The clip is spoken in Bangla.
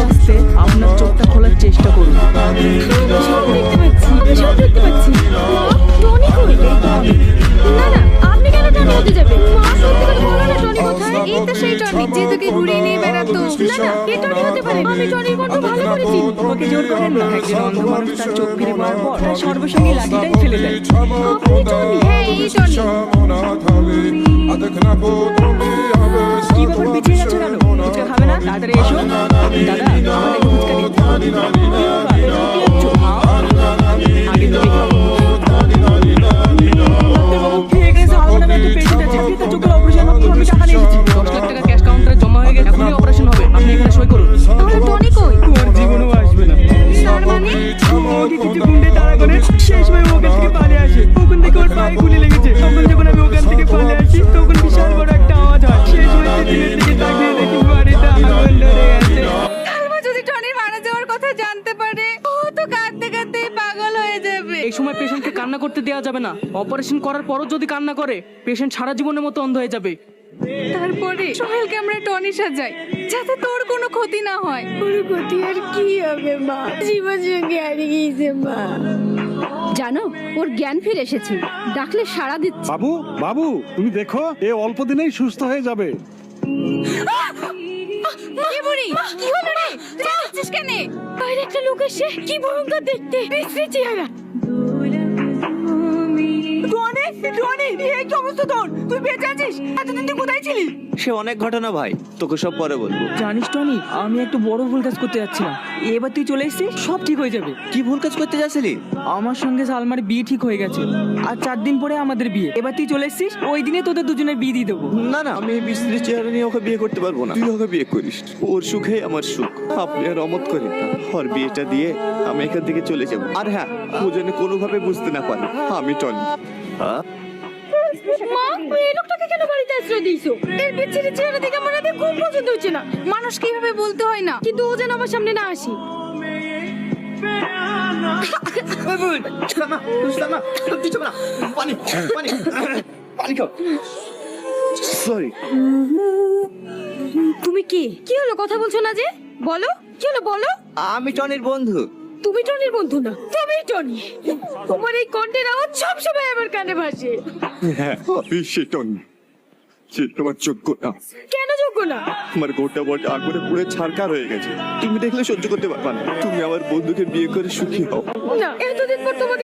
আস্তে আপনার চোখটা খোলার চেষ্টা করুন। সব দেখতে পাচ্ছি, সব দেখতে পাচ্ছি। মা, টনি কই? না না, আপনি কেন টনি হতে যাবেন? মা, সত্যি করে বলো না টনি কোথায়? এই তো সেই টনি যে তোকে ঘুরিয়ে নিয়ে বেড়াতো। না না, কে টনি হতে পারে? আমি টনির কণ্ঠ ভালো করে চিনি। ওকে জোর করেন না। একজন অন্ধ মানুষ তার চোখ ফিরে পাওয়ার পর তার সর্বসঙ্গী লাঠিটাই ফেলে দেয়। আপনি টনি? হ্যাঁ, এই টনি। কি ব্যাপার, পিছিয়ে যাচ্ছে কেন? ফুচকা খাবে না? তাড়াতাড়ি এসো। দাদা, আমাদের ফুচকা দিন। কি বাবা, কি যাচ্ছ? আগে তুমি খাও। ডাক্তারবাবু, এখানে সালমান নামে একটা পেশেন্ট আছে। আপনি তার চোখের অপারেশন হবে। আমি টাকা নিয়ে এসেছি। 10 লাখ টাকা ক্যাশ কাউন্টারে জমা হয়ে গেছে। এখনই অপারেশন হবে। আপনি এখানে সই করুন। তাহলে টনি কই? ওর জীবনেও আসবে না। তার মানে ওকে কিছু গুন্ডে তাড়া করে শেষ সময় ওখান থেকে পালিয়ে আসে। ওখান থেকে ওর পায়ে গুলি লেগেছে। তখন যখন আমি ওখান থেকে পালিয়ে আসি তখন বিশাল বড় একটা আওয়াজ হয়। সেই সময় দিনের দিকে তাকিয়ে দেখি বাড়িতে আগুন ধরে গেছে। সালমা যদি টনির মারা যাওয়ার কথা জানতে পারে, ও তো কাঁদতে কাঁদতে পাগল হয়ে যাবে। এই সময় পেশেন্টকে কান্না করতে দেওয়া যাবে না। অপারেশন করার পরও যদি কান্না করে পেশেন্ট সারা জীবনের মতো অন্ধ হয়ে যাবে। তারপরে সোহেলকে আমরা টনি সাজাই যাতে তোর কোনো ক্ষতি না হয়। কোনো ক্ষতি আর কি হবে মা? জীবন সঙ্গে হারিয়ে গিয়েছে মা। জানো, ওর জ্ঞান ফিরে এসেছে। ডাকলে সাড়া দিচ্ছে। বাবু বাবু, তুমি দেখো এ অল্প দিনেই সুস্থ হয়ে যাবে। কি বুড়ি, কি হলো রে? যাচ্ছিস কেন? বাইরে একটা লোক এসে, কি ভয়ঙ্কর দেখতে, বিশ্রী চেহারা। কি অবস্থা তোর? তুই বেঁচে আছিস? এতদিন তুই কোথায় ছিলি? সে অনেক ঘটনা ভাই, তোকে সব পরে বলবো। জানিস টনি, আমি একটু বড় ভুল কাজ করতে যাচ্ছিলাম। এবার তুই চলে এসেছিস, সব ঠিক হয়ে যাবে। কি ভুল কাজ করতে যাচ্ছিলি? আমার সঙ্গে সালমার বিয়ে ঠিক হয়ে গেছে। আর 4 দিন পরে আমাদের বিয়ে। এবার তুই চলে এসেছিস, ওই দিনে তোদের দুজনের বিয়ে দিয়ে দেবো। না না, আমি এই বিশ্রী চেহারা নিয়ে ওকে বিয়ে করতে পারবো না। তুই ওকে বিয়ে করিস, ওর সুখে আমার সুখ। আপনি আর অমত করেন না। ওর বিয়েটা দিয়ে আমি এখান থেকে চলে যাবো। আর হ্যাঁ, ও যেন কোনোভাবে বুঝতে না পারে আমি টনি। মা, এই লোকটাকে কেন বাড়িতে আশ্রয় দিয়েছো? এর বিচ্ছিরি চেহারা দেখে আমার রাতে ঘুম পর্যন্ত হচ্ছে না। মানুষ কিভাবে বলতে হয় না, কিন্তু ও যেন আমার সামনে না আসি। সরি। তুমি কি কি হলো, কথা বলছো না যে? বলো, কি হলো বলো। আমি টনির বন্ধু। তুমি টনির বন্ধু না, তুমি টনি। তোমার এই কণ্ঠের আওয়াজ সব সময় আমার কানে ভাসে। হ্যাঁ, আমি সে টনি। সে তোমার যোগ্য না। কেন যোগ্য না? আমার গোটা বটা আগুনে পুড়ে ছারকার হয়ে গেছে। তুমি দেখলে সহ্য করতে পারবা না। তুমি আমার বন্ধুকে বিয়ে করে সুখী হও। না, এতদিন পর তোমাকে